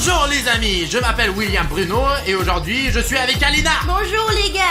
Bonjour les amis, je m'appelle William Bruno et aujourd'hui je suis avec Alina. Bonjour les gars.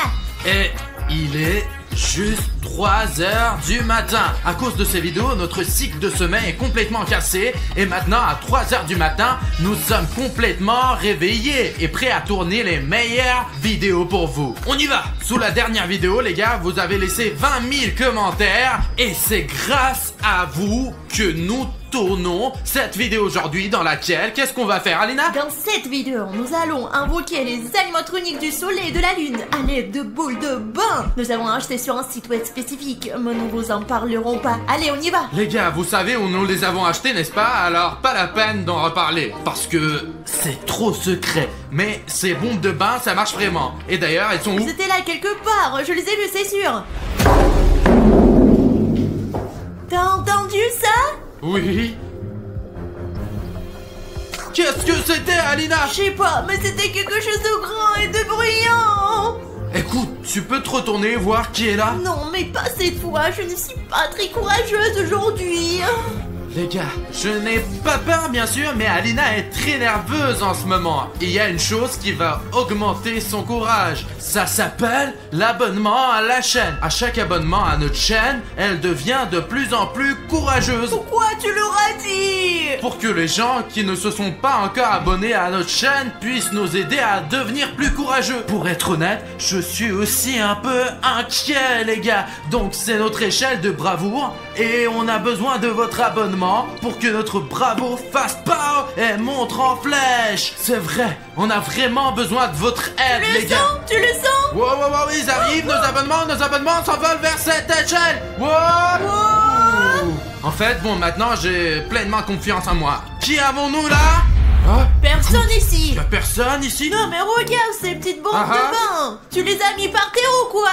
Et il est juste 3h du matin. À cause de ces vidéos, notre cycle de sommeil est complètement cassé et maintenant à 3h du matin, nous sommes complètement réveillés et prêts à tourner les meilleures vidéos pour vous. On y va. Sous la dernière vidéo, les gars, vous avez laissé 20 000 commentaires et c'est grâce à vous que nous tournons cette vidéo aujourd'hui dans laquelle, qu'est-ce qu'on va faire, Alina? Dans cette vidéo, nous allons invoquer les animatroniques du soleil et de la lune à l'aide de boules de bain. Nous avons acheté sur un site web spécifique, mais nous vous en parlerons pas. Allez, on y va. Les gars, vous savez où nous les avons achetés, n'est-ce pas? Alors, pas la peine d'en reparler, parce que c'est trop secret. Mais ces bombes de bain, ça marche vraiment. Et d'ailleurs, elles sont où? C'était là quelque part, je les ai vus, c'est sûr. T'as entendu ça? Oui. Qu'est-ce que c'était, Alina? Je sais pas, mais c'était quelque chose de grand et de bruyant. Écoute, tu peux te retourner voir qui est là? Non, mais pas cette fois, je ne suis pas très courageuse aujourd'hui. Les gars, je n'ai pas peur bien sûr, mais Alina est très nerveuse en ce moment. Il y a une chose qui va augmenter son courage. Ça s'appelle l'abonnement à la chaîne. À chaque abonnement à notre chaîne, elle devient de plus en plus courageuse. Pourquoi tu leur as dit? Pour que les gens qui ne se sont pas encore abonnés à notre chaîne puissent nous aider à devenir plus courageux. Pour être honnête, je suis aussi un peu inquiet les gars. Donc c'est notre échelle de bravoure et on a besoin de votre abonnement pour que notre bravoure fasse pow et montre en flèche. C'est vrai, on a vraiment besoin de votre aide les gars. Tu le sens? Wow, wow, wow, ils arrivent, nos abonnements s'envolent vers cette échelle. Wow. En fait, bon, maintenant j'ai pleinement confiance en moi. Qui avons-nous là? Ah, Personne ici. y'a personne ici? Non mais regarde ces petites bombes de bain. Tu les as mis par terre ou quoi?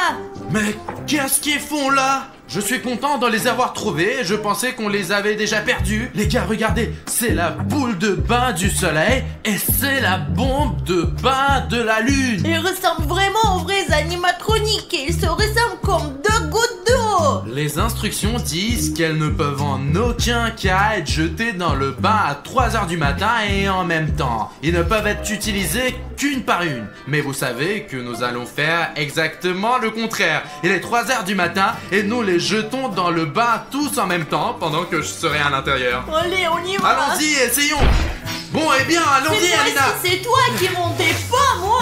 Mais qu'est-ce qu'ils font là? Je suis content de les avoir trouvés, je pensais qu'on les avait déjà perdus. Les gars, regardez, c'est la boule de bain du soleil et c'est la bombe de bain de la lune. Ils ressemblent vraiment aux vrais animatroniques et ils se ressemblent comme deux gouttes d'eau. Les instructions disent qu'elles ne peuvent en aucun cas être jetées dans le bain à 3h du matin et en même temps. Ils ne peuvent être utilisés qu'une par une. Mais vous savez que nous allons faire exactement le contraire. Il est 3h du matin et nous les jetons dans le bain tous en même temps pendant que je serai à l'intérieur. Allez, on y va. Allons-y, essayons. Bon, eh bien, allons-y, Alina. C'est toi qui montais pas moi.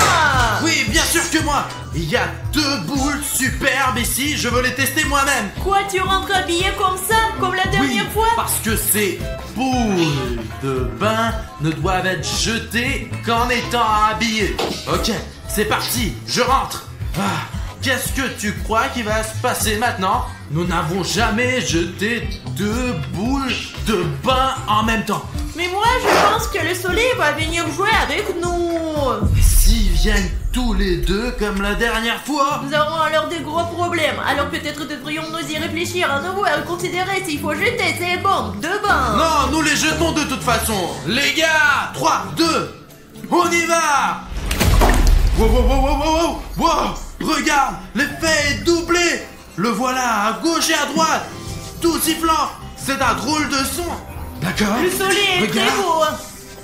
Oui, bien sûr que moi. Il y a 2 boules superbes ici, je veux les tester moi-même. Quoi, tu rentres habillé comme ça, comme la dernière Oui, fois? parce que ces boules de bain ne doivent être jetées qu'en étant habillées. Ok, c'est parti, je rentre. Qu'est-ce que tu crois qui va se passer maintenant? Nous n'avons jamais jeté 2 boules de bain en même temps. Mais moi, je pense que le soleil va venir jouer avec nous. Et s'ils viennent tous les deux comme la dernière fois? Nous aurons alors de gros problèmes. Alors peut-être devrions-nous y réfléchir à nouveau et considérer s'il faut jeter ces bombes de bain. Non, nous les jetons de toute façon. Les gars, 3, 2, on y va. Wow, wow, wow, wow, wow, wow, wow. Regarde, l'effet est doublé. Le voilà à gauche et à droite, tout sifflant. C'est un drôle de son. D'accord. Le soleil est très beau.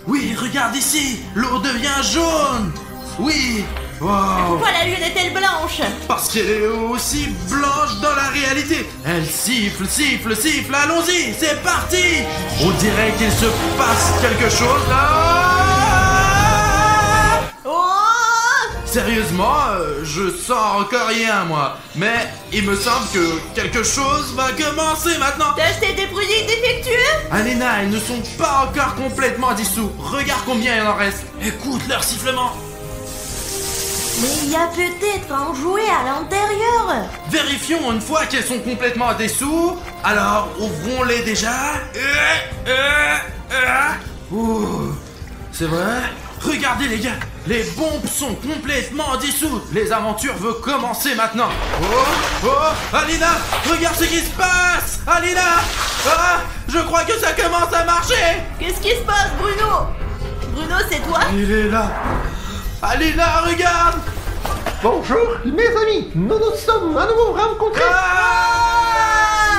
Oui, regarde ici, l'eau devient jaune. Oui. Wow. Pourquoi la lune est-elle blanche? Parce qu'elle est aussi blanche dans la réalité. Elle siffle, siffle, siffle. Allons-y, c'est parti. On dirait qu'il se passe quelque chose là. Sérieusement, je sens encore rien moi. Mais il me semble que quelque chose va commencer maintenant. T'as acheté des produits défectueux? Alina, ils ne sont pas encore complètement dissous. Regarde combien il en reste. Écoute leur sifflement. Mais il y a peut-être un jouet à l'intérieur. Vérifions une fois qu'elles sont complètement dessous. Alors, ouvrons-les déjà. Ouh, c'est vrai? Regardez les gars, les bombes sont complètement dissoutes. Les aventures vont commencer maintenant. Oh, oh, Alina, regarde ce qui se passe. Alina, je crois que ça commence à marcher. Qu'est-ce qui se passe, Bruno? Bruno, c'est toi? Il est là. Alina, regarde. Bonjour mes amis, nous nous sommes à nouveau rencontrés.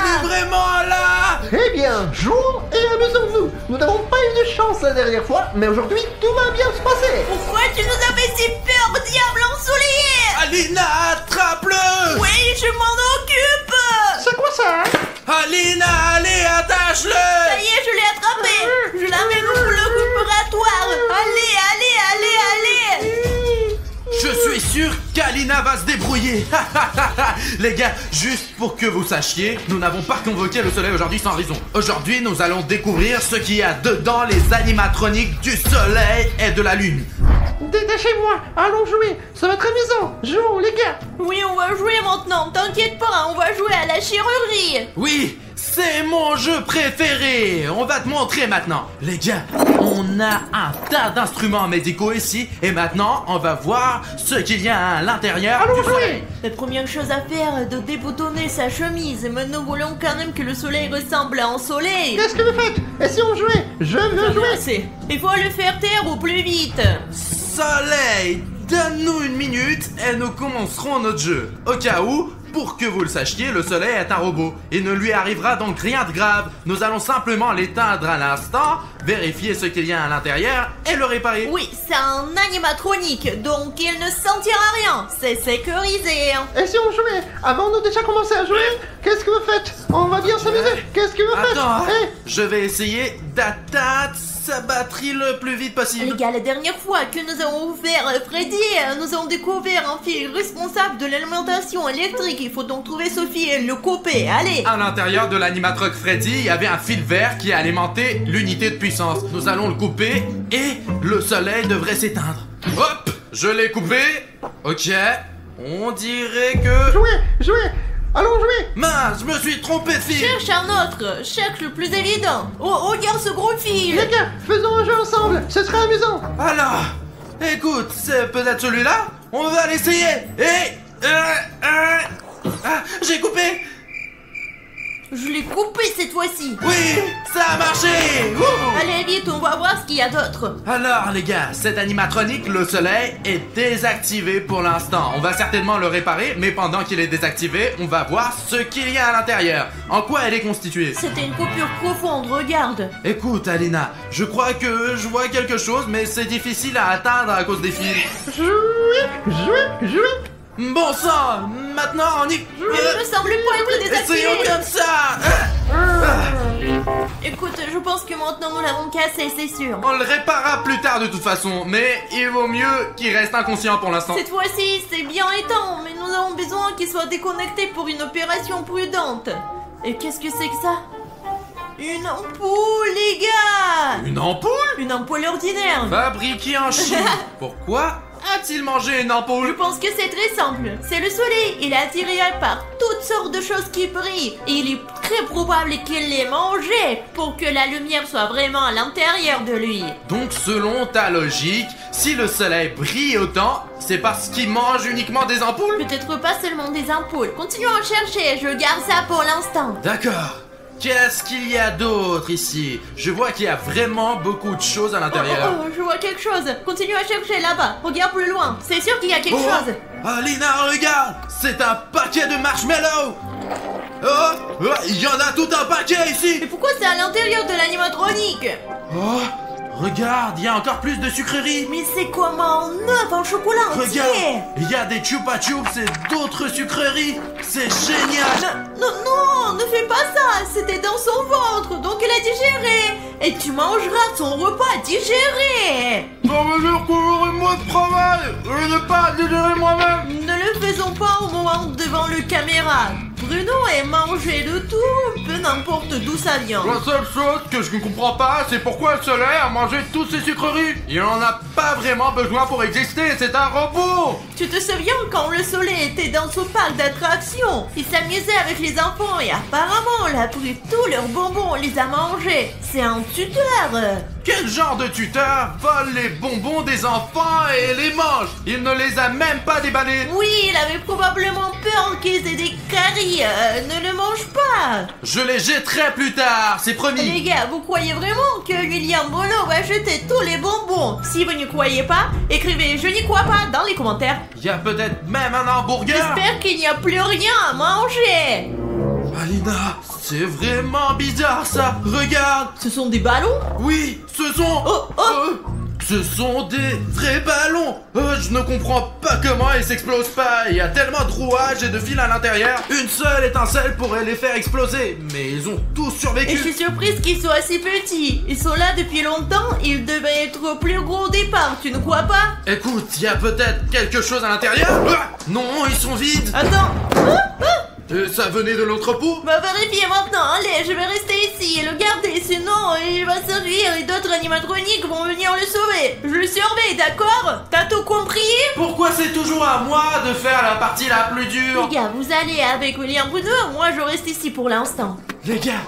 Il est vraiment là. Très bien, jouons et amusons-nous. Nous n'avons pas eu de chance la dernière fois, mais aujourd'hui, tout va bien se passer. Pourquoi tu nous as fait si peur, diable ensoleillé? Alina, attrape-le! Oui, je m'en occupe. C'est quoi ça? Alina, allez, attache-le! Ça y est, je l'ai attrapé. Je l'amène au le opératoire. Allez. Je suis sûr qu'Alina va se débrouiller. Les gars, juste pour que vous sachiez, nous n'avons pas convoqué le soleil aujourd'hui sans raison. Aujourd'hui, nous allons découvrir ce qu'il y a dedans les animatroniques du soleil et de la lune. Détachez-moi, allons jouer. Ça va être amusant. Jouons, les gars. Oui, on va jouer maintenant. T'inquiète pas, on va jouer à la chirurgie. Oui, c'est mon jeu préféré. On va te montrer maintenant. Les gars, on a un tas d'instruments médicaux ici. Et maintenant, on va voir ce qu'il y a à l'intérieur Allons du jouer. soleil. La première chose à faire est de déboutonner sa chemise. Mais nous voulons quand même que le soleil ressemble à un soleil. Qu'est-ce que vous faites? Et si on jouait? Je veux jouer. Assez. Il faut le faire taire au plus vite. Soleil, donne-nous une minute et nous commencerons notre jeu. Au cas où, pour que vous le sachiez, le soleil est un robot. Il ne lui arrivera donc rien de grave. Nous allons simplement l'éteindre à l'instant, vérifier ce qu'il y a à l'intérieur et le réparer. Oui, c'est un animatronique, donc il ne sentira rien. C'est sécurisé. Et si on jouait? Avant de déjà commencer à jouer, qu'est-ce que vous faites? On va bien s'amuser. Qu'est-ce que vous faites? Attends, Eh, je vais essayer d'atteindre sa batterie le plus vite Les possible. gars, la dernière fois que nous avons ouvert Freddy, nous avons découvert un fil responsable de l'alimentation électrique. Il faut donc trouver ce fil et le couper. Allez. À l'intérieur de l'animatroc Freddy, il y avait un fil vert qui alimentait l'unité de puissance. Nous allons le couper et le soleil devrait s'éteindre. Hop, je l'ai coupé. Ok, on dirait que... jouez. Allons jouer. Mince, je me suis trompé de fil. Cherche un autre. Cherche le plus évident. Oh, regarde ce gros fil. Les gars, faisons un jeu ensemble. Ce serait amusant. Alors, écoute, c'est peut-être celui-là. On va l'essayer. Et... j'ai coupé. Je l'ai coupé cette fois-ci. Oui, ça a marché. Wouh. Allez vite, on va voir ce qu'il y a d'autre. Alors les gars, cet animatronique, le soleil, est désactivé pour l'instant. On va certainement le réparer, mais pendant qu'il est désactivé, on va voir ce qu'il y a à l'intérieur. En quoi elle est constituée? C'était une coupure profonde, regarde. Écoute Alina, je crois que je vois quelque chose, mais c'est difficile à atteindre à cause des fils. Jouez. Bon sang, maintenant on y... Il me semble pas être désactivé. Essayons comme ça. Écoute, je pense que maintenant nous l'avons cassé, c'est sûr. On le réparera plus tard de toute façon, mais il vaut mieux qu'il reste inconscient pour l'instant. Cette fois-ci, c'est bien étant, mais nous avons besoin qu'il soit déconnecté pour une opération prudente. Et qu'est-ce que c'est que ça? Une ampoule, les gars! Une ampoule? Une ampoule ordinaire. Fabriquée en Chine. Pourquoi a-t-il mangé une Je ampoule? pense que c'est très simple. C'est le soleil. Il est attiré par toutes sortes de choses qui brillent. Et il est très probable qu'il les mangé pour que la lumière soit vraiment à l'intérieur de lui. Donc selon ta logique, si le soleil brille autant, c'est parce qu'il mange uniquement des ampoules? Peut-être pas seulement des ampoules. Continuons à chercher. Je garde ça pour l'instant. D'accord. Qu'est-ce qu'il y a d'autre ici? Je vois qu'il y a vraiment beaucoup de choses à l'intérieur. Oh, je vois quelque chose. Continue à chercher là-bas. Regarde plus loin. C'est sûr qu'il y a quelque chose. Alina, regarde! C'est un paquet de marshmallows! Oh! Il y en a tout un paquet ici! Mais pourquoi c'est à l'intérieur de l'animatronique? Oh! Regarde, il y a encore plus de sucreries! Mais c'est comme un œuf en chocolat entier. Regarde! Il y a des chupa chups et d'autres sucreries! C'est génial! Non, ne fais pas ça. C'était dans son ventre, donc elle a digéré. Et tu mangeras ton repas digéré. Ça veut dire que j'aurai moins de travail! Je n'ai pas digéré moi-même! Ne le faisons pas au moment devant le caméra. Bruno est mangé de tout, peu n'importe d'où ça vient. La seule chose que je ne comprends pas, c'est pourquoi le soleil a mangé toutes ces sucreries. Il n'en a pas vraiment besoin pour exister, c'est un robot. Tu te souviens quand le soleil était dans ce parc d'attractions? Il s'amusait avec les enfants et apparemment il a pris tous leurs bonbons, les a mangés. C'est un tuteur. Quel genre de tuteur vole les bonbons des enfants et les mange? Il ne les a même pas déballés. Oui, il avait probablement peur qu'ils aient des caries. Ne le mange pas. Je les jetterai plus tard, c'est Les promis. gars, vous croyez vraiment que William Bono va jeter tous les bonbons? Si vous n'y croyez pas, écrivez « Je n'y crois pas » dans les commentaires. Il y a peut-être même un hamburger. J'espère qu'il n'y a plus rien à manger. Alina, c'est vraiment bizarre ça. Regarde. Ce sont des ballons? Oui, ce sont... ce sont des vrais ballons. Je ne comprends pas comment ils s'explosent pas. Il y a tellement de rouages et de fils à l'intérieur. Une seule étincelle pourrait les faire exploser. Mais ils ont tous survécu. Et je suis surprise qu'ils soient assez petits. Ils sont là depuis longtemps. Ils devaient être plus gros au départ, tu ne crois pas? Écoute, il y a peut-être quelque chose à l'intérieur. Non, ils sont vides. Attends. Ça venait de l'entrepôt. Va vérifier maintenant, allez, je vais rester ici et le garder, sinon il va servir et d'autres animatroniques vont venir le sauver. Je le surveille, d'accord? T'as tout compris? Pourquoi c'est toujours à moi de faire la partie la plus dure? Les gars, vous allez avec William Bruno, moi je reste ici pour l'instant. Les gars,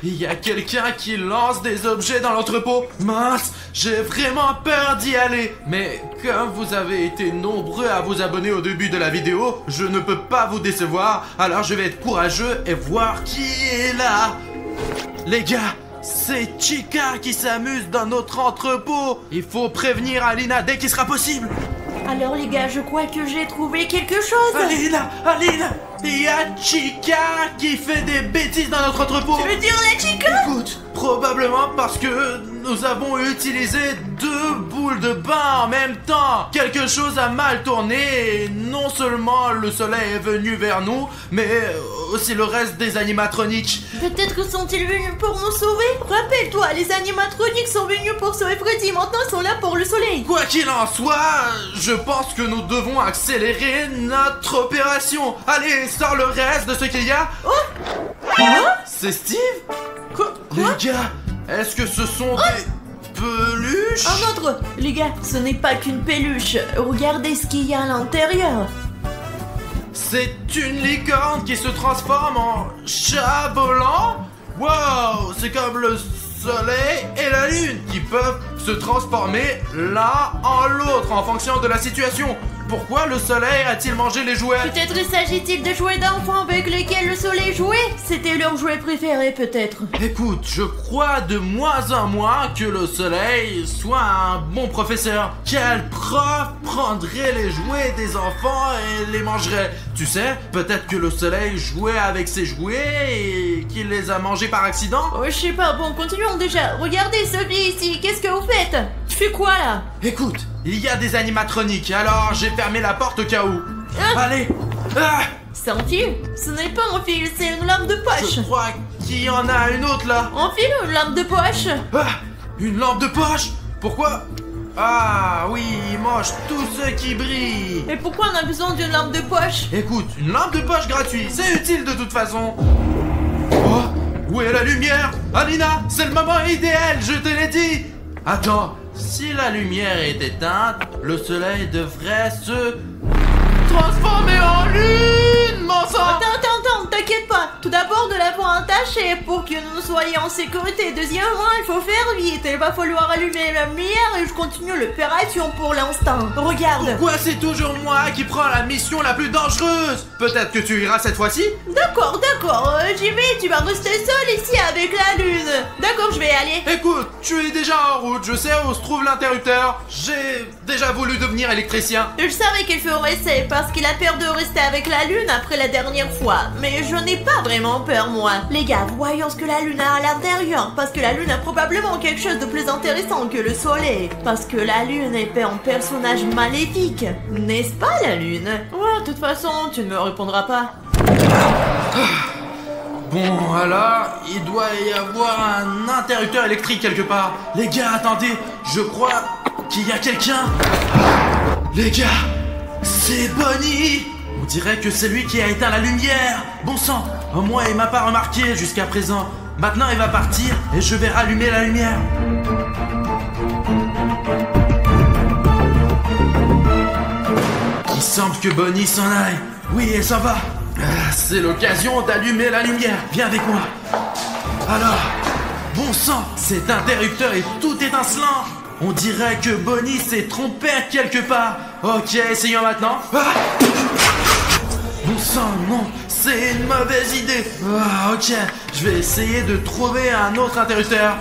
il y a quelqu'un qui lance des objets dans l'entrepôt. Mince, j'ai vraiment peur d'y aller. Mais comme vous avez été nombreux à vous abonner au début de la vidéo, je ne peux pas vous décevoir. Alors je vais être courageux et voir qui est là. Les gars, c'est Chica qui s'amuse dans notre entrepôt. Il faut prévenir Alina dès qu'il sera possible. Alors les gars, je crois que j'ai trouvé quelque chose. Alina, il y a Chica qui fait des bêtises dans notre entrepôt. Tu veux dire la Chica? Écoute, probablement parce que nous avons utilisé 2 boules de bain en même temps. Quelque chose a mal tourné et non seulement le soleil est venu vers nous, mais aussi le reste des animatroniques. Peut-être sont-ils venus pour nous sauver? Rappelle-toi, les animatroniques sont venus pour sauver Freddy, maintenant ils sont là pour le soleil. Quoi qu'il en soit, je pense que nous devons accélérer notre opération. Allez, sors le reste de ce qu'il y a. C'est Steve? Quoi? Les gars, est-ce que ce sont des peluches? Un autre. Les gars, ce n'est pas qu'une peluche. Regardez ce qu'il y a à l'intérieur. C'est une licorne qui se transforme en chat volant? Wow, c'est comme le soleil et la lune qui peuvent se transformer l'un en l'autre en fonction de la situation. Pourquoi le soleil a-t-il mangé les jouets? Peut-être s'agit-il de jouets d'enfants avec lesquels le soleil jouait? C'était leur jouet préféré peut-être. Écoute, je crois de moins en moins que le soleil soit un bon professeur. Quel prof prendrait les jouets des enfants et les mangerait? Tu sais, peut-être que le soleil jouait avec ses jouets et qu'il les a mangés par accident? Oh, je sais pas, bon, continuons déjà. Regardez Sophie ici, qu'est-ce que vous faites? Tu fais quoi là? Écoute, il y a des animatroniques, alors j'ai fermé la porte au cas où. Allez. C'est un fil? Ce n'est pas un fil, c'est une lampe de poche. Je crois qu'il y en a une autre là. Un fil ou une lampe de poche? Une lampe de poche? Pourquoi? Ah oui, il mange tout ce qui brille. Et pourquoi on a besoin d'une lampe de poche? Écoute, une lampe de poche gratuite, c'est utile de toute façon. Oh, où est la lumière? Alina, c'est le moment idéal, je te l'ai dit. Attends, si la lumière est éteinte, le soleil devrait se transformer en lune, mon sang. Attends, t'inquiète pas. Tout d'abord, de l'avoir attaché pour que nous soyons en sécurité. Deuxièmement, il faut faire vite. Il va falloir allumer la lumière et je continue l'opération pour l'instant. Regarde. Pourquoi c'est toujours moi qui prends la mission la plus dangereuse? Peut-être que tu iras cette fois-ci? D'accord, j'y vais. Tu vas rester seul ici avec la lune. D'accord, je vais aller. Écoute, tu es déjà en route. Je sais où se trouve l'interrupteur. J'ai déjà voulu devenir électricien. Je savais qu'il ferait ça parce qu'il a peur de rester avec la lune après la dernière fois. Mais je n'ai pas vraiment peur, moi. Les gars, voyons ce que la lune a à l'intérieur. Parce que la lune a probablement quelque chose de plus intéressant que le soleil. Parce que la lune est un personnage maléfique. N'est-ce pas, la lune? Ouais, de toute façon, tu ne me répondras pas. Bon, alors, il doit y avoir un interrupteur électrique quelque part. Les gars, attendez, je crois qu'il y a quelqu'un. Les gars, c'est Bonnie. On dirait que c'est lui qui a éteint la lumière. Bon sang, au moins il m'a pas remarqué jusqu'à présent. Maintenant il va partir et je vais rallumer la lumière. Il semble que Bonnie s'en aille. Oui, elle s'en va. C'est l'occasion d'allumer la lumière. Viens avec moi. Alors, bon sang, cet interrupteur est tout étincelant. On dirait que Bonnie s'est trompée quelque part. Ok, essayons maintenant. Bon sang, non, c'est une mauvaise idée. Ok, je vais essayer de trouver un autre interrupteur.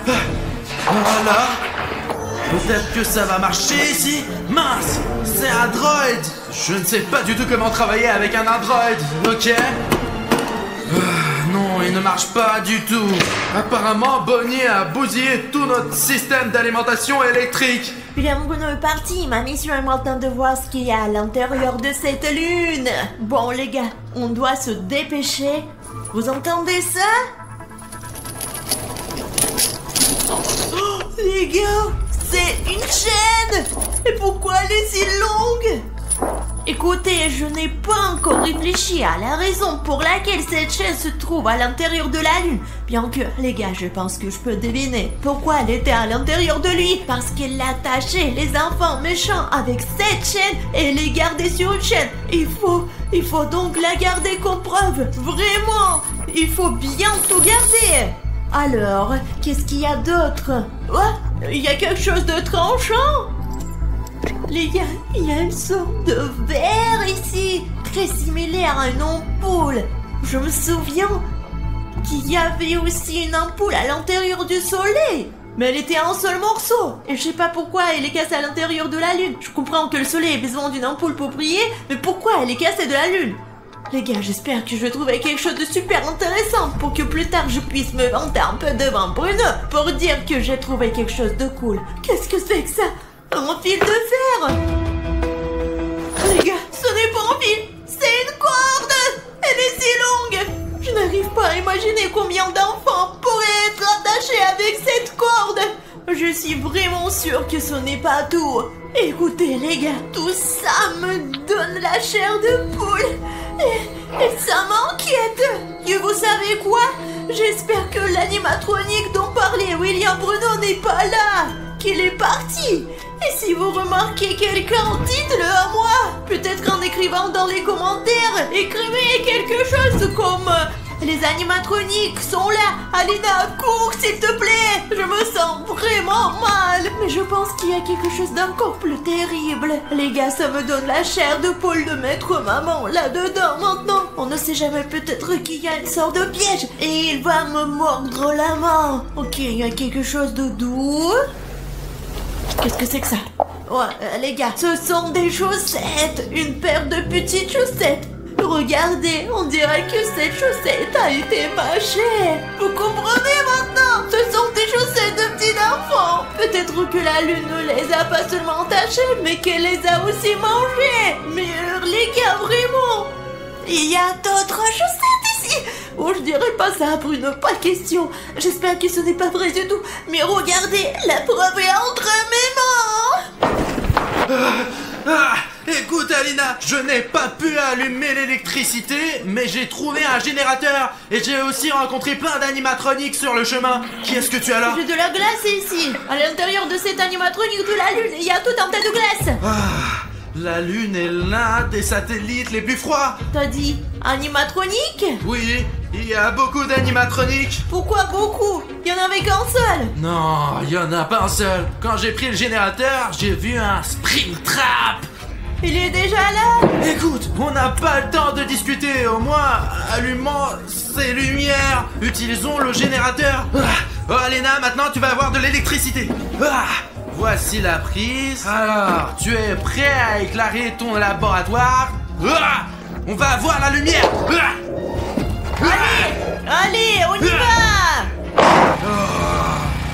Voilà. Peut-être que ça va marcher ici. Mince, c'est un droïde. Je ne sais pas du tout comment travailler avec un android. Ok. Non, il ne marche pas du tout. Apparemment, Bonnie a bousillé tout notre système d'alimentation électrique. William Bruno est parti, ma mission est maintenant de voir ce qu'il y a à l'intérieur de cette lune. Bon les gars, on doit se dépêcher. Vous entendez ça? Oh, les gars, c'est une chaîne. Et pourquoi elle est si longue? Écoutez, je n'ai pas encore réfléchi à la raison pour laquelle cette chaîne se trouve à l'intérieur de la lune. Bien que, les gars, je pense que je peux deviner pourquoi elle était à l'intérieur de lui. Parce qu'il attachait les enfants méchants avec cette chaîne et les gardait sur une chaîne. Il faut donc la garder comme preuve. Vraiment, il faut bien tout garder. Alors, qu'est-ce qu'il y a d'autre? Ouais, il y a quelque chose de tranchant. Les gars, il y a une sorte de verre ici, très similaire à une ampoule. Je me souviens qu'il y avait aussi une ampoule à l'intérieur du soleil. Mais elle était un seul morceau. Et je sais pas pourquoi elle est cassée à l'intérieur de la lune. Je comprends que le soleil ait besoin d'une ampoule pour briller, mais pourquoi elle est cassée de la lune? Les gars, j'espère que je vais trouver quelque chose de super intéressant pour que plus tard je puisse me vanter un peu devant Bruno pour dire que j'ai trouvé quelque chose de cool. Qu'est-ce que c'est que ça? Un fil de fer! Les gars, ce n'est pas un fil, c'est une corde! Elle est si longue! Je n'arrive pas à imaginer combien d'enfants pourraient être attachés avec cette corde! Je suis vraiment sûre que ce n'est pas tout. Écoutez les gars, tout ça me donne la chair de poule. Et ça m'inquiète. Et vous savez quoi? J'espère que l'animatronique dont parlait William Bruno n'est pas là, qu'il est parti. Et si vous remarquez quelqu'un, dites-le à moi. Peut-être en écrivant dans les commentaires, écrivez quelque chose comme les animatroniques sont là. Alina, cours s'il te plaît. Je me sens vraiment mal. Mais je pense qu'il y a quelque chose d'encore plus terrible. Les gars, ça me donne la chair de poule de mettre maman là-dedans maintenant. On ne sait jamais, peut-être qu'il y a une sorte de piège et il va me mordre la main. Ok, il y a quelque chose de doux. Qu'est-ce que c'est que ça? Ouais, les gars, ce sont des chaussettes. Une paire de petites chaussettes. Regardez, on dirait que cette chaussette a été mâchée. Vous comprenez maintenant? Ce sont des chaussettes de petits enfants. Peut-être que la lune ne les a pas seulement tachées, mais qu'elle les a aussi mangées. Mais les gars, vraiment, il y a d'autres chaussettes ici. Oh, je dirais pas ça, Bruno, pas question. J'espère que ce n'est pas vrai du tout. Mais regardez, la preuve est entre mes mains. Écoute Alina, je n'ai pas pu allumer l'électricité, mais j'ai trouvé un générateur et j'ai aussi rencontré plein d'animatroniques sur le chemin. Qui est-ce que tu as là? J'ai de la glace ici. À l'intérieur de cet animatronique de la lune, il y a tout un tas de glace. La lune est l'un des satellites les plus froids. T'as dit animatronique? Oui, il y a beaucoup d'animatroniques. Pourquoi beaucoup? Il y en avait qu'un seul. Non, il y en a pas un seul. Quand j'ai pris le générateur, j'ai vu un Springtrap. Il est déjà là. Écoute, on n'a pas le temps de discuter. Au moins, allumons ces lumières. Utilisons le générateur. Oh, Alena, maintenant tu vas avoir de l'électricité. Voici la prise. Alors, tu es prêt à éclairer ton laboratoire? On va avoir la lumière. Allez, on y va.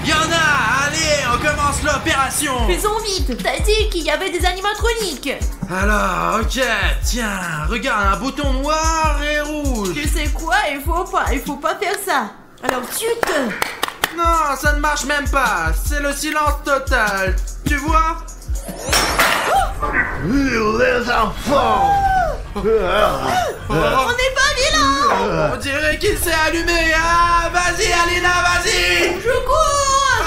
Il y en a. Allez, on commence l'opération. Faisons vite. T'as dit qu'il y avait des animatroniques. Alors, ok, tiens, regarde, un bouton noir et rouge. Tu sais quoi? Il faut pas faire ça. Alors, chut. Non, ça ne marche même pas. C'est le silence total. Tu vois? Les enfants. On n'est pas vilain. On dirait qu'il s'est allumé. Ah, vas-y, Alina, vas-y. Je cours.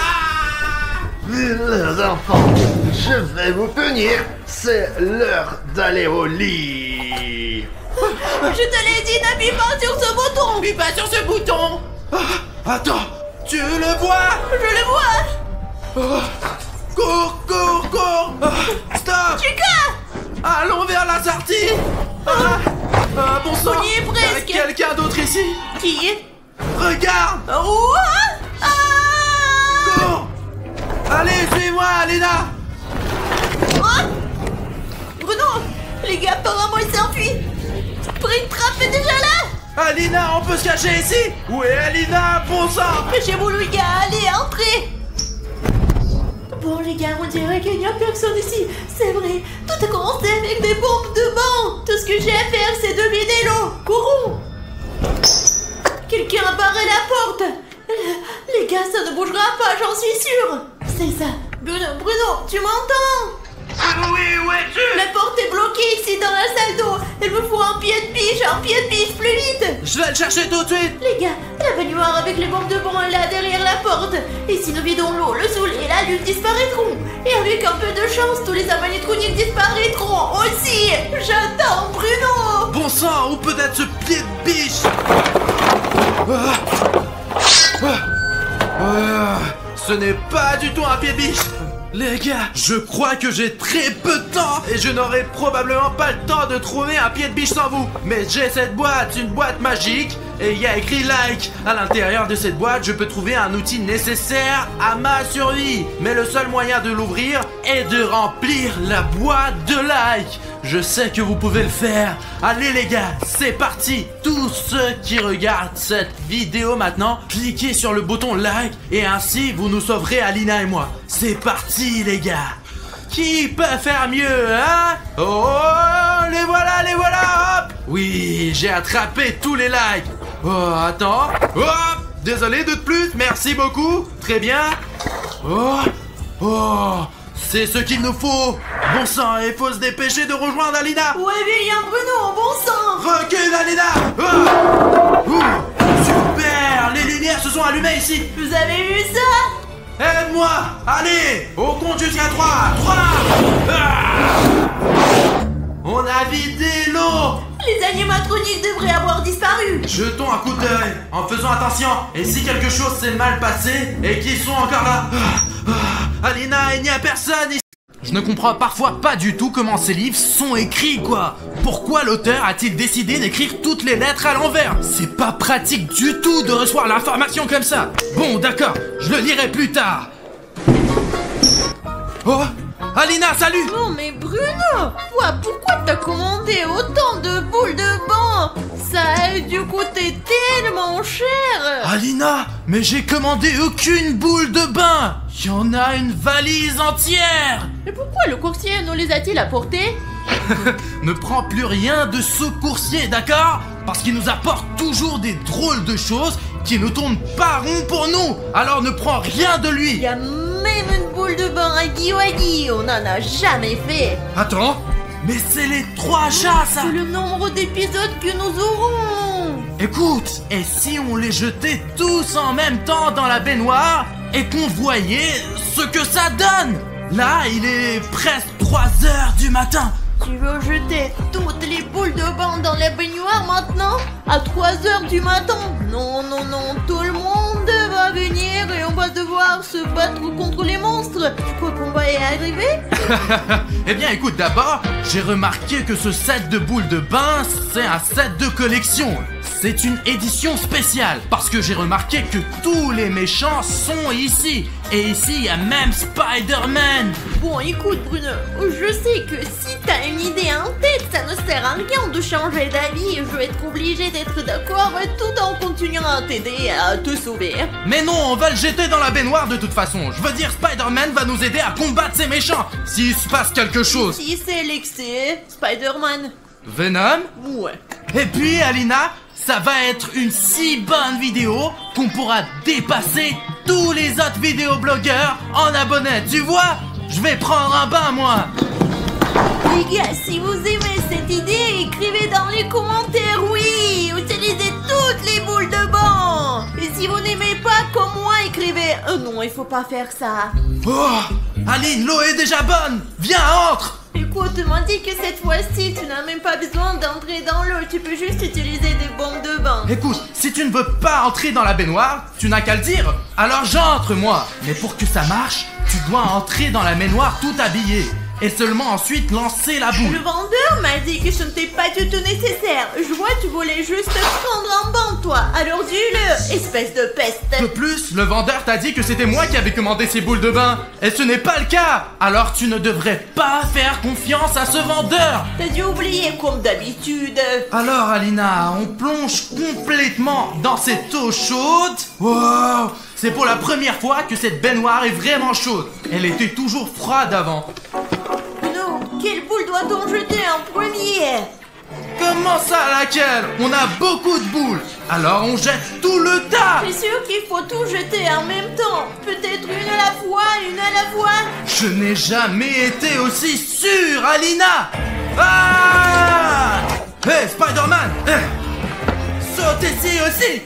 Les enfants, je vais vous punir. C'est l'heure d'aller au lit. Je te l'ai dit, n'appuie pas sur ce bouton. Appuie pas sur ce bouton. Attends, tu le vois? Je le vois. Cours, cours, cours. Stop. Chica. Allons vers la sortie. Bon sang. On y est presque. Y a quelqu'un d'autre ici? Qui? Regarde. Cours. Allez, suis-moi, Alena. Bruno, les gars, apparemment il s'enfuit. Springtrap est déjà là. Alina, on peut se cacher ici? Où est Alina? Bon sang! Cachez-vous les gars, allez, entrez. Bon les gars, on dirait qu'il n'y a personne ici. C'est vrai, tout a commencé avec des bombes de banc. Tout ce que j'ai à faire, c'est de vider l'eau. Courons. Quelqu'un a barré la porte. Les gars, ça ne bougera pas, j'en suis sûre. C'est ça. Bruno, tu m'entends? Oui, où es-tu? La porte est bloquée ici dans la salle d'eau. Il me faut un pied de biche plus vite. Je vais le chercher tout de suite. Les gars, la baignoire avec les bombes de banc est là derrière la porte. Et si nous vidons l'eau, le soleil et la lune disparaîtront. Et avec un peu de chance, tous les animatroniques disparaîtront aussi. J'attends Bruno. Bon sang, où peut être ce pied de biche? Ce n'est pas du tout un pied de biche. Les gars, je crois que j'ai très peu de temps et je n'aurai probablement pas le temps de trouver un pied de biche sans vous. Mais j'ai cette boîte, une boîte magique, et il y a écrit like. À l'intérieur de cette boîte, je peux trouver un outil nécessaire à ma survie. Mais le seul moyen de l'ouvrir est de remplir la boîte de like. Je sais que vous pouvez le faire. Allez les gars, c'est parti. Tous ceux qui regardent cette vidéo maintenant, cliquez sur le bouton like et ainsi vous nous sauverez Alina et moi. C'est parti les gars. Qui peut faire mieux, hein? Oh, les voilà, hop. Oui, j'ai attrapé tous les likes. Oh, attends. Hop, désolé de plus, merci beaucoup. Très bien. Oh, c'est ce qu'il nous faut. Bon sang, il faut se dépêcher de rejoindre Alina. Ouais, viens Bruno, bon sang. Recule Alina. Super, les lumières se sont allumées ici. Vous avez vu ça? Aide-moi. Allez, au compte jusqu'à 3. 3. On a vidé l'eau. Les animatroniques devraient avoir disparu. Jetons un coup d'œil en faisant attention. Et si quelque chose s'est mal passé et qu'ils sont encore là. Alina, il n'y a personne ici. Je ne comprends parfois pas du tout comment ces livres sont écrits, quoi. Pourquoi l'auteur a-t-il décidé d'écrire toutes les lettres à l'envers? C'est pas pratique du tout de recevoir l'information comme ça. Bon, d'accord, je le lirai plus tard. Oh, Alina, salut. Non mais Bruno, toi, pourquoi t'as commandé autant de boules de banc? Ça a dû coûter tellement cher. Alina, mais j'ai commandé aucune boule de bain. Il y en a une valise entière. Mais pourquoi le coursier nous les a-t-il apportés? Ne prends plus rien de ce coursier, d'accord? Parce qu'il nous apporte toujours des drôles de choses qui ne tournent pas rond pour nous. Alors ne prends rien de lui. Il y a même une boule de bain à Guiwagi, on n'en a jamais fait. Attends, mais c'est les 3 chats, ça. C'est le nombre d'épisodes que nous aurons. Écoute, et si on les jetait tous en même temps dans la baignoire et qu'on voyait ce que ça donne? Là, il est presque 3 heures du matin. Tu veux jeter toutes les boules de bain dans la baignoire maintenant? À 3 heures du matin? Non, non, non, tout le monde va venir et on va devoir se battre contre les monstres. Tu crois qu'on va y arriver? Eh bien écoute, d'abord, j'ai remarqué que ce set de boules de bain, c'est un set de collection. C'est une édition spéciale, parce que j'ai remarqué que tous les méchants sont ici. Et ici, il y a même Spider-Man. Bon, écoute Bruno, je sais que si t'as une idée en tête, ça ne sert à rien de changer d'avis. Je vais être obligé d'être d'accord tout en continuant à t'aider à te sauver. Mais non, on va le jeter dans la baignoire de toute façon. Je veux dire, Spider-Man va nous aider à combattre ces méchants, s'il se passe quelque chose. Si c'est l'excès, Spider-Man. Venom? Ouais. Et puis, Alina, ça va être une si bonne vidéo qu'on pourra dépasser tous les autres vidéoblogueurs en abonnés. Tu vois? Je vais prendre un bain, moi. Les gars, si vous aimez cette idée, écrivez dans les commentaires oui. Utilisez toutes les boules de banc. Et si vous n'aimez pas comme moi, écrivez non, il faut pas faire ça. Oh, Aline, l'eau est déjà bonne. Viens, entre. Écoute, m'a dit que cette fois-ci, tu n'as même pas besoin d'entrer dans l'eau, tu peux juste utiliser des bombes de bain. Écoute, si tu ne veux pas entrer dans la baignoire, tu n'as qu'à le dire. Alors j'entre, moi. Mais pour que ça marche, tu dois entrer dans la baignoire tout habillé. et seulement ensuite lancer la boule. Le vendeur m'a dit que ce n'était pas du tout nécessaire. Je vois, tu voulais juste prendre en bande, toi. Alors dis-le, espèce de peste. De plus, le vendeur t'a dit que c'était moi qui avais commandé ces boules de bain. Et ce n'est pas le cas. Alors tu ne devrais pas faire confiance à ce vendeur. T'as dû oublier comme d'habitude. Alors Alina, on plonge complètement dans cette eau chaude. Wow! C'est pour la première fois que cette baignoire est vraiment chaude. Elle était toujours froide avant. Bruno, quelle boule doit-on jeter en premier? Comment ça, laquelle? On a beaucoup de boules. Alors on jette tout le tas. C'est sûr qu'il faut tout jeter en même temps. Peut-être une à la fois. Je n'ai jamais été aussi sûr, Alina. Ah! Hey, Spider-Man! Saute ici aussi!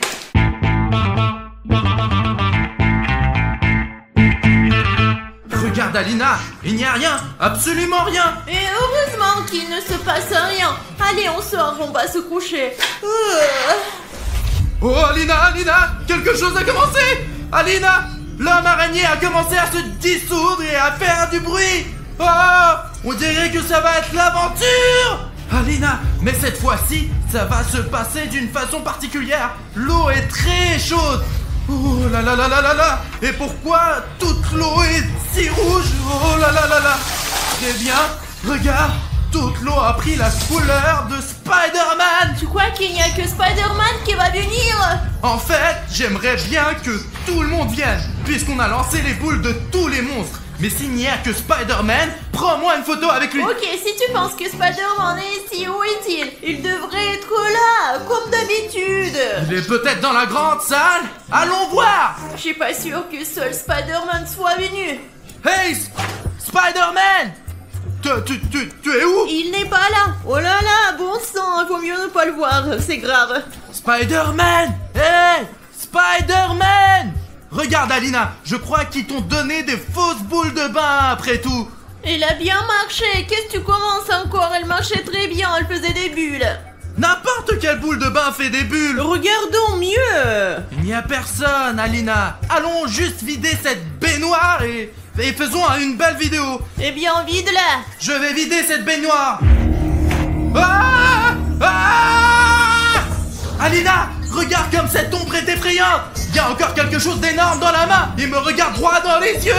Regarde, Alina, il n'y a rien, absolument rien. Et heureusement qu'il ne se passe rien. Allez, on sort, on va se coucher. Oh, Alina, quelque chose a commencé. Alina, l'homme araignée a commencé à se dissoudre et à faire du bruit. Oh, on dirait que ça va être l'aventure. Alina, mais cette fois-ci, ça va se passer d'une façon particulière. L'eau est très chaude. Oh là là là là là là. Et pourquoi toute l'eau est si rouge? Oh là là là là. Très bien, regarde, toute l'eau a pris la couleur de Spider-Man. Tu crois qu'il n'y a que Spider-Man qui va venir? En fait, j'aimerais bien que tout le monde vienne, puisqu'on a lancé les boules de tous les monstres. Mais s'il n'y a que Spider-Man, prends-moi une photo avec lui. Ok, si tu penses que Spider-Man est ici, où est-il? Il devrait être là, comme d'habitude. Il est peut-être dans la grande salle. Allons voir. Je suis pas sûr que seul Spider-Man soit venu. Hey, Spider-Man. Tu es où? Il n'est pas là. Oh là là, bon sang, vaut mieux ne pas le voir, c'est grave. Spider-Man. Hey, Spider-Man. Regarde, Alina, je crois qu'ils t'ont donné des fausses boules de bain après tout. Il a bien marché. Qu'est-ce que tu commences encore? Elle marchait très bien, elle faisait des bulles. N'importe quelle boule de bain fait des bulles. Regardons mieux. Il n'y a personne, Alina. Allons juste vider cette baignoire et faisons une belle vidéo. Eh bien, vide-la. Je vais vider cette baignoire. Ah! Ah! Alina, regarde comme cette ombre est effrayante. Il y a encore quelque chose d'énorme dans la main. Il me regarde droit dans les yeux.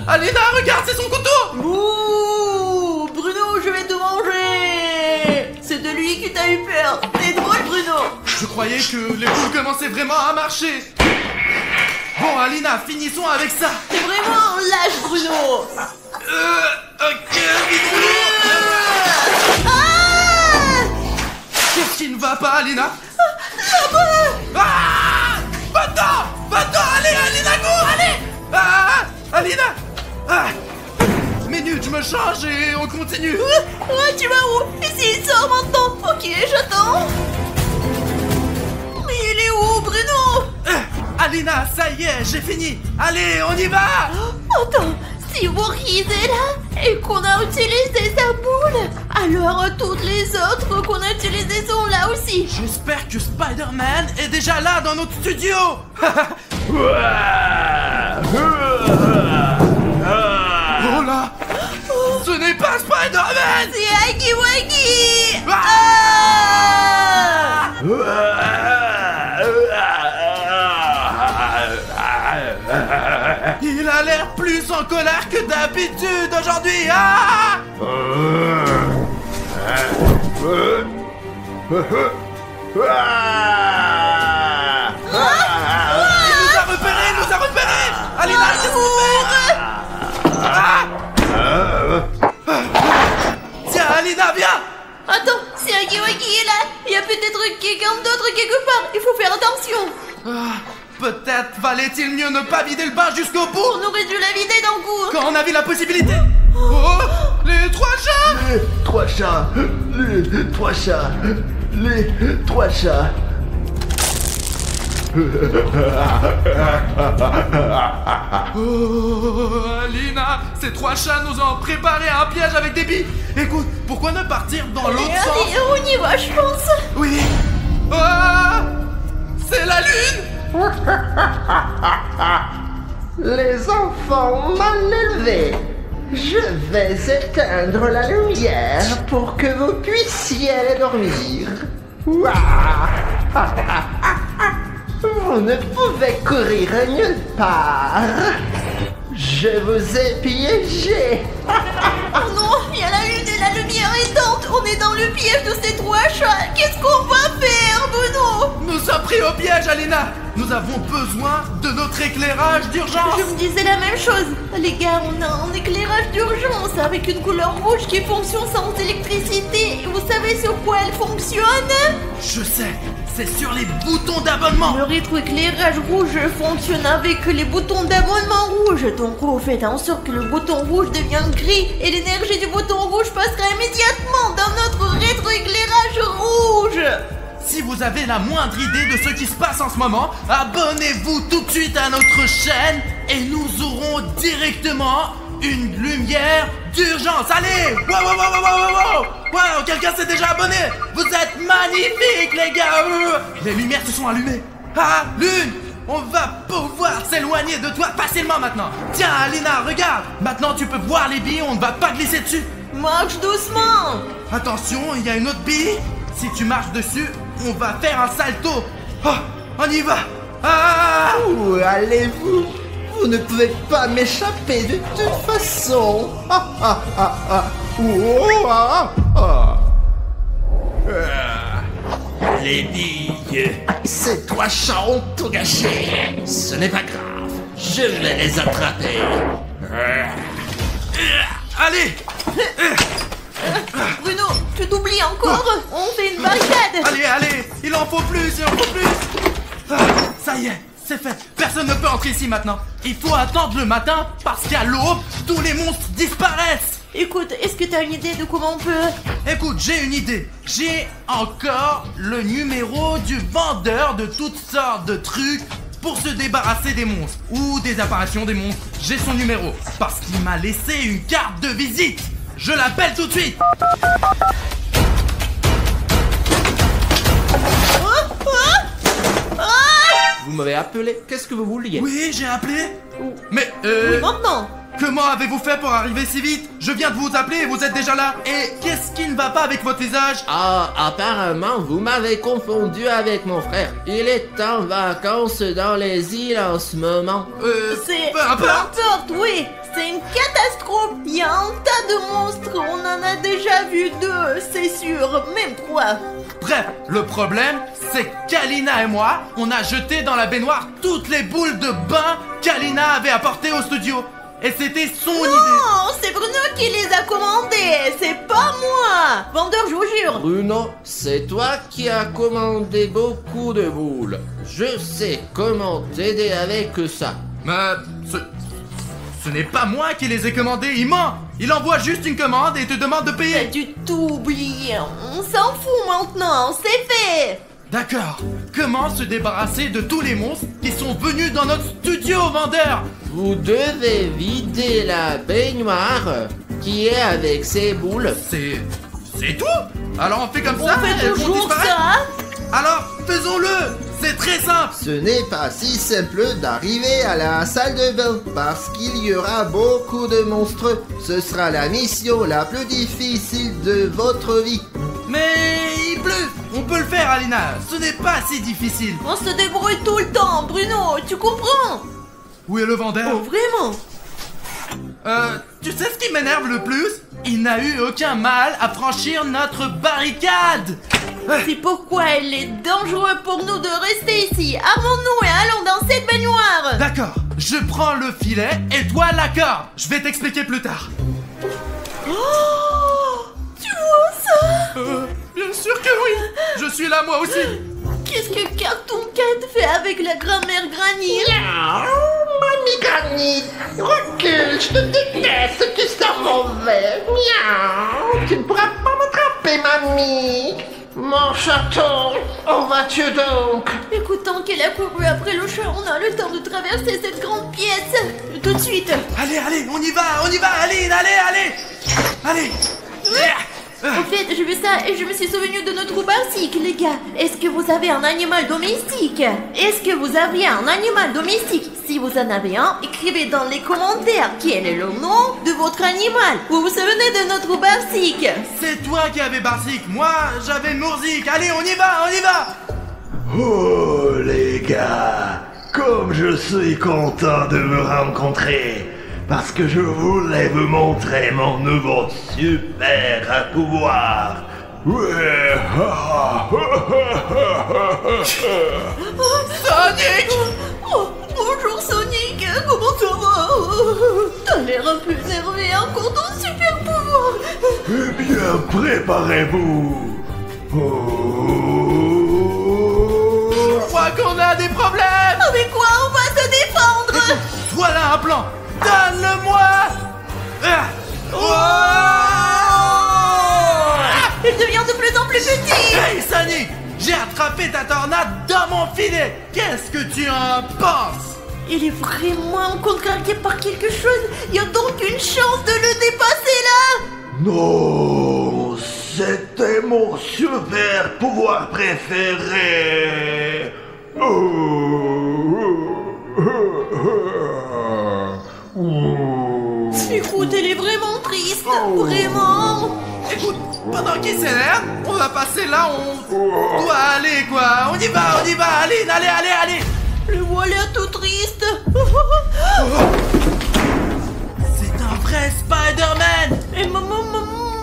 Alina, regarde, c'est son couteau. Ouh, Bruno, je vais te manger. C'est de lui qui t'a eu peur. T'es drôle, Bruno. Je croyais que les boules commençaient vraiment à marcher. Bon, Alina, finissons avec ça. T'es vraiment un lâche, Bruno. Ok, Qu'est-ce qui ne va pas, Alina? Ah! Va-t'en, allez, Alina, go, allez! Ah! Alina! Ah! Minute, je me change et on continue. Tu vas où? Ici, il sort maintenant. Ok, j'attends. Mais il est où, Bruno? Alina, ça y est, j'ai fini. Allez, on y va. Attends, si Voorhees est là et qu'on a utilisé sa boule, alors toutes les autres qu'on a utilisées sont là aussi. J'espère que Spider-Man est déjà là dans notre studio. Oh là, ce n'est pas Spider-Man. C'est Huggy Wuggy. Il a l'air plus en colère que d'habitude aujourd'hui. Ah! Il nous a repérés. Alina, qu'est-ce qu'on fait? Tiens, Alina, viens. Attends, si Huggy Wuggy est là, il y a peut-être quelqu'un d'autre quelque part. Il faut faire attention. Peut-être valait-il mieux ne pas vider le bain jusqu'au bout. On aurait dû la vider d'un coup. Quand on avait la possibilité. Oh, les 3 chats. Les 3 chats. Les 3 chats. Les 3 chats. Oh, Alina, ces 3 chats nous ont préparé un piège avec des billes. Écoute, pourquoi ne partir dans l'autre sens? Allez, on y va, je pense. Oui. C'est la lune. Les enfants mal élevés. Je vais éteindre la lumière pour que vous puissiez aller dormir. Ouah. Vous ne pouvez courir nulle part. Je vous ai piégé. Oh non, il y a la lune et la lumière éteinte. On est dans le piège de ces trois chats. Qu'est-ce qu'on va faire, Bruno? Nous sommes pris au piège, Alina. Nous avons besoin de notre éclairage d'urgence. Je me disais la même chose. Les gars, on a un éclairage d'urgence avec une couleur rouge qui fonctionne sans électricité. Vous savez sur quoi elle fonctionne? Je sais, c'est sur les boutons d'abonnement. Le rétroéclairage rouge fonctionne avec les boutons d'abonnement rouge. Donc faites en sorte que le bouton rouge devienne gris et l'énergie du bouton rouge passera immédiatement dans notre rétroéclairage rouge. Si vous avez la moindre idée de ce qui se passe en ce moment, abonnez-vous tout de suite à notre chaîne et nous aurons directement une lumière d'urgence. Allez! Wow, quelqu'un s'est déjà abonné! Vous êtes magnifiques, les gars! Les lumières se sont allumées. Ah, Lune! On va pouvoir s'éloigner de toi facilement maintenant. Tiens, Alina, regarde! Maintenant, tu peux voir les billes, on ne va pas glisser dessus. Marche doucement. Attention, il y a une autre bille. Si tu marches dessus, on va faire un salto. Oh, on y va. Ah! Où allez-vous? Vous ne pouvez pas m'échapper de toute façon. Les billes. Ces trois chats ont tout gâché. Ce n'est pas grave. Je vais les attraper. Allez! Bruno, tu t'oublies encore. On fait une barricade. Allez, il en faut plus, Ah, ça y est, c'est fait. Personne ne peut entrer ici maintenant. Il faut attendre le matin parce qu'à l'aube, tous les monstres disparaissent. Écoute, est-ce que t'as une idée de comment on peut... Écoute, j'ai une idée. J'ai encore le numéro du vendeur de toutes sortes de trucs pour se débarrasser des monstres ou des apparitions des monstres. J'ai son numéro parce qu'il m'a laissé une carte de visite. Je l'appelle tout de suite. Vous m'avez appelé, qu'est-ce que vous vouliez? Oui, j'ai appelé. Mais Oui, maintenant. comment avez-vous fait pour arriver si vite? Je viens de vous appeler et vous êtes déjà là. Et qu'est-ce qui ne va pas avec votre visage? Ah, apparemment, vous m'avez confondu avec mon frère. Il est en vacances dans les îles en ce moment. C'est... peu importe. Oui. C'est une catastrophe. Il y a un tas de monstres. On en a déjà vu 2, c'est sûr. Même 3. Bref, le problème, c'est qu'Alina et moi, on a jeté dans la baignoire toutes les boules de bain qu'Alina avait apportées au studio. Et c'était son idée. Non, c'est Bruno qui les a commandés. C'est pas moi. Vendeur, je vous jure. Bruno, c'est toi qui as commandé beaucoup de boules. Je sais comment t'aider avec ça. Mais ce n'est pas moi qui les ai commandés, il ment. Il envoie juste une commande et te demande de T'as payer. dû tout oublier. On s'en fout maintenant. C'est fait. D'accord. Comment se débarrasser de tous les monstres qui sont venus dans notre studio, vendeur? Vous devez vider la baignoire qui est avec ces boules. C'est tout? Alors on fait comme On ça? fait elles vont toujours disparaître? ça. Alors faisons-le. C'est très simple. Ce n'est pas si simple d'arriver à la salle de bain parce qu'il y aura beaucoup de monstres. Ce sera la mission la plus difficile de votre vie. Mais il pleut. On peut le faire, Alina. Ce n'est pas si difficile. On se débrouille tout le temps, Bruno. Tu comprends? Où est le vendeur? Oh, vraiment? Tu sais ce qui m'énerve le plus? Il n'a eu aucun mal à franchir notre barricade. C'est pourquoi il est dangereux pour nous de rester ici. Armons-nous et allons dans cette baignoire. D'accord, je prends le filet et toi la corde. Je vais t'expliquer plus tard. Oh, tu vois ça? Bien sûr que oui. Je suis là moi aussi. Qu'est-ce que Cartoon Cat fait avec la grand-mère Granny? Mamie Granny, recule, je te déteste, tu sens mauvais. Miaou, tu ne pourras pas m'attraper, mamie. Mon chaton, où vas-tu donc? Écoute, tant qu'elle a couru après le chat, on a le temps de traverser cette grande pièce. Tout de suite. Allez, on y va, Aline, allez. Au fait, j'ai vu ça et je me suis souvenu de notre basique, les gars. Est-ce que vous avez un animal domestique? Est-ce que vous aviez un animal domestique? Si vous en avez un, écrivez dans les commentaires quel est le nom de votre animal. Vous vous souvenez de notre basique? C'est toi qui avais Barzik, moi j'avais Mourzik. Allez, on y va, on y va. Oh les gars, comme je suis content de vous rencontrer, parce que je voulais vous montrer mon nouveau super pouvoir. Ouais. Sonic! Oh, bonjour Sonic, comment ça va? T'as l'air un peu énervé contre ton super pouvoir. Eh bien, préparez-vous. Je crois qu'on a des problèmes. Avec quoi on va se défendre? Voilà un plan. Donne-le-moi. Il devient de plus en plus petit. Hey Sonic, j'ai attrapé ta tornade dans mon filet. Qu'est-ce que tu en penses? Il est vraiment contrarié par quelque chose. Il y a donc une chance de le dépasser là. Non, c'était mon super pouvoir préféré. Écoute, elle est vraiment triste. Vraiment. Écoute, pendant qu'il s'énerve, on va passer là, on doit aller quoi. On y va, Aline, allez. Le voilà tout triste. C'est un vrai Spider-Man. Et maman,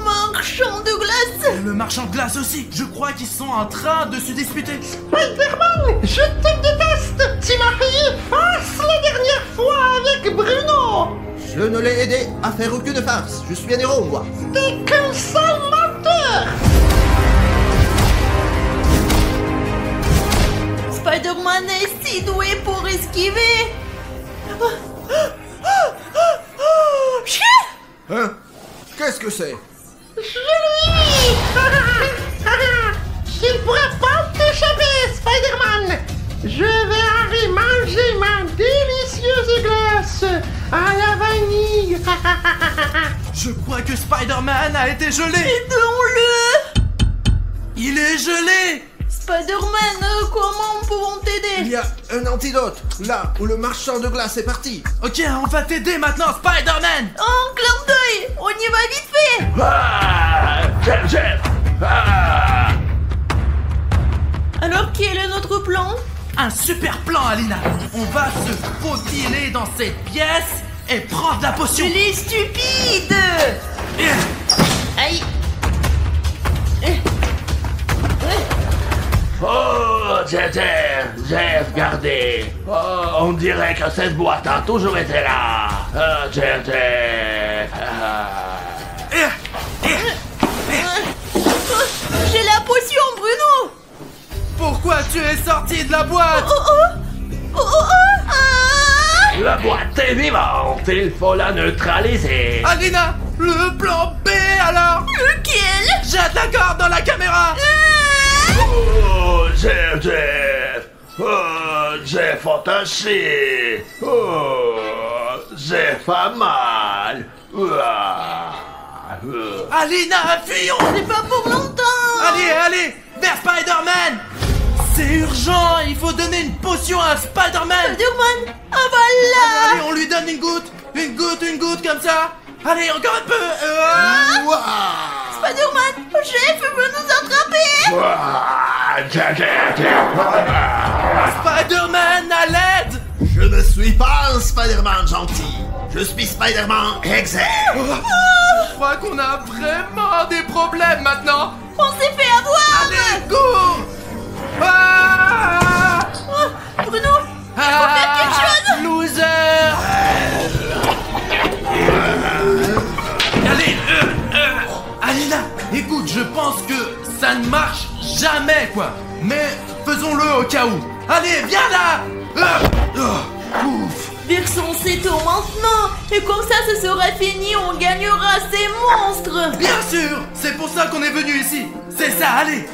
marchand de glace. Et le marchand de glace aussi. Je crois qu'ils sont en train de se disputer. Spider-Man, je te déteste. Tu m'as fait face la dernière fois avec Bruno. Je ne l'ai aidé à faire aucune farce. Je suis un héros, moi. T'es qu'un sale menteur. Spider-Man est si doué pour esquiver. Chien. Hein? Qu'est-ce que c'est? Lui. Il ne pourra pas t'échapper, Spider-Man. Je vais aller manger ma délicieuse glace à la vanille. Je crois que Spider-Man a été gelé. Aidons-le. Il est gelé. Spider-Man, comment pouvons Il t'aider? y a un antidote, là où le marchand de glace est parti. Ok, on va t'aider maintenant, Spider-Man. En clin d'œil, on y va vite fait. Ah, Jeff. Ah. Alors quel est notre plan? Un super plan, Alina. On va se faufiler dans cette pièce et prendre la potion. Il est stupide. Aïe. Oh, Jeff, regardez. Oh, on dirait que cette boîte a toujours été là. Oh, Jeff. J'ai la potion, Bruno. Pourquoi tu es sorti de la boîte? La boîte est vivante, il faut la neutraliser. Alina, le plan B alors? Lequel? Jette la corde dans la caméra. Oh, Jeff. Oh, Jeff attaché. Oh, Jeff a mal. Alina, fuyons. C'est pas pour longtemps. Allez, vers Spider-Man. C'est urgent, il faut donner une potion à Spider-Man. Spider-Man, voilà. Allez, on lui donne une goutte comme ça. Allez, encore un peu. Spider-Man, Jeff veut nous attraper. Spider-Man, à l'aide. Je ne suis pas un Spider-Man gentil. Je suis Spider-Man exempt. Je crois qu'on a vraiment des problèmes maintenant. On s'est fait avoir. Allez, cours. Bruno, il faut faire quelque chose. Loser. Allez, Alina, écoute, je pense que ça ne marche jamais, quoi. Mais faisons-le au cas où. Allez, viens là. Ouf. Versons cette eau maintenant. Et comme ça, ce sera fini. On gagnera ces monstres. Bien sûr, c'est pour ça qu'on est venu ici. C'est ça, allez.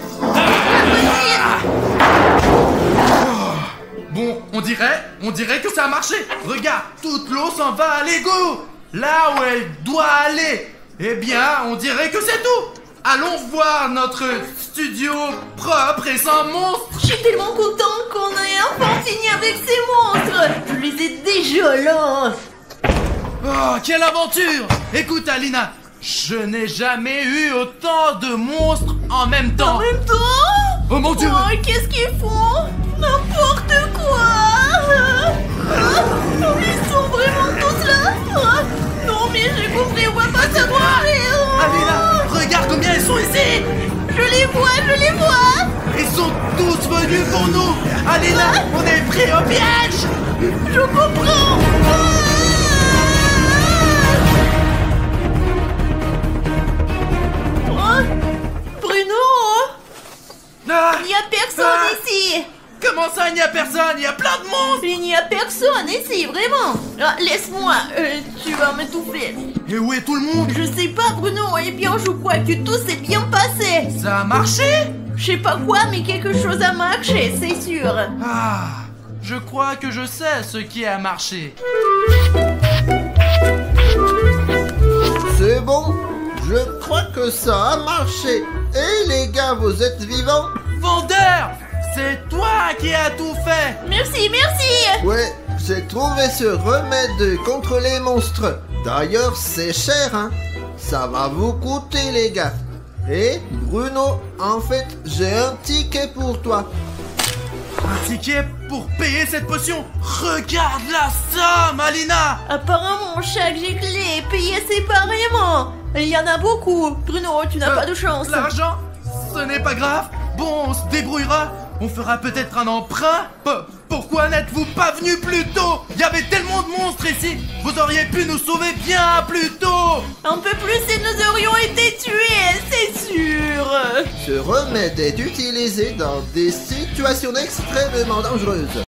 Bon, on dirait que ça a marché. Regarde, toute l'eau s'en va à l'égout. Là où elle doit aller. Eh bien, on dirait que c'est tout. allons voir notre studio propre et sans monstres. Je suis tellement contente qu'on ait enfin fini avec ces monstres. Je les ai déjà là. Oh, quelle aventure! Écoute, Alina, je n'ai jamais eu autant de monstres en même temps. En même temps? Oh mon Dieu! Oh, qu'est-ce qu'ils font? N'importe quoi! Oh, ils sont vraiment tous là? Oh, non, mais j'ai compris, on va pas savoir. Alina, regarde combien ils sont ici! Je les vois! Ils sont tous venus pour nous! Alina, on est pris au piège! Je comprends! Oh, Bruno! Ah, Il n'y a personne ici! comment ça, il n'y a personne? Il y a plein de monstres! Il n'y a personne ici, vraiment! Ah, laisse-moi, tu vas m'étouffer. Et où est tout le monde? Je sais pas, Bruno, eh bien, je crois que tout s'est bien passé. Ça a marché? Je sais pas quoi, mais quelque chose a marché, c'est sûr. Ah, je crois que je sais ce qui a marché. C'est bon, je crois que ça a marché. Et les gars, vous êtes vivants? Vendeur! C'est toi qui as tout fait! Merci, merci! Ouais, j'ai trouvé ce remède contre les monstres. D'ailleurs, c'est cher, hein. Ça va vous coûter, les gars. Et Bruno, en fait, j'ai un ticket pour toi. Un ticket pour payer cette potion? Regarde la somme, Alina! Apparemment, chaque gilet est payé séparément. Il y en a beaucoup. Bruno, tu n'as pas de chance. L'argent? Ce n'est pas grave. Bon, on se débrouillera. On fera peut-être un emprunt. Pourquoi n'êtes-vous pas venu plus tôt? Il y avait tellement de monstres ici. Vous auriez pu nous sauver bien plus tôt. Un peu plus et nous aurions été tués, c'est sûr. Ce remède est utilisé dans des situations extrêmement dangereuses.